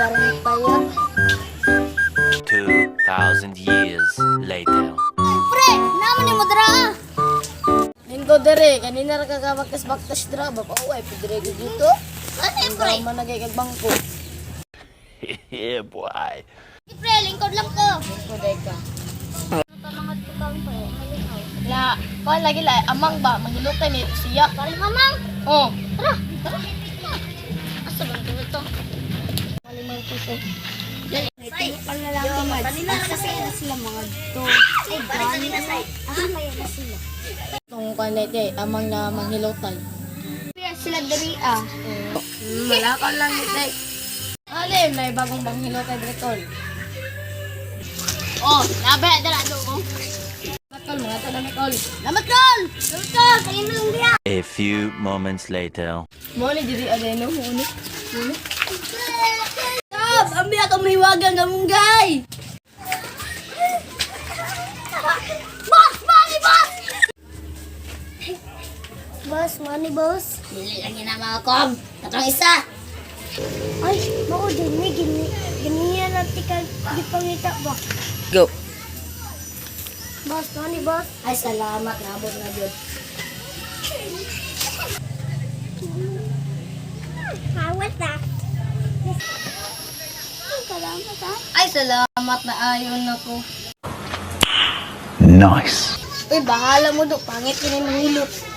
parang payat. 2,000 years later. Pre, naman yung madara. Linggo dere, kanina ra ka baktas-baktas dra ba pa uy, pidire dito. Ano yung pre? Ang managay kag bangko. Yeah, boy. Pre, lingkod lang ko. Lingkod ay ka. Talangat ko kang pre, malinaw. La, pa lagi la amang ba manghilotay ni siya. Paring amang. Oh, tara, tara. Asa ba ito? Malimang piso. Tingnan na lang ito, Mads. Sasaya na sila mga to. Ay, gani na sa'yo. Maya na sila. Itong kanete, amang na manghilotay. Kaya sila dari malakaw lang ito. Alim, may bagong manghilotay dretol. Oh, labi, dala doon. Matol, mga ito na Nicole. Lamat, Tol! Lamat, Tol! Kayo na lang diya! A few moments later. Muna, diri adeno, muna. Muna. Tab! Ambi ako mahiwagang gamunggay! Boss! Money, boss! Boss, money, boss. Dili lang yun ang mga kom. Tatang isa. Ay, mao din ni ganiya natin ka gipangita ba? Go. Boss, money, boss. Ay, salamat. Nabot na yun. Hawat na. Salamat ha. Ay, salamat na ayon ako. Nice. Uy, bahala mo do. Pangit yun yung mahilot.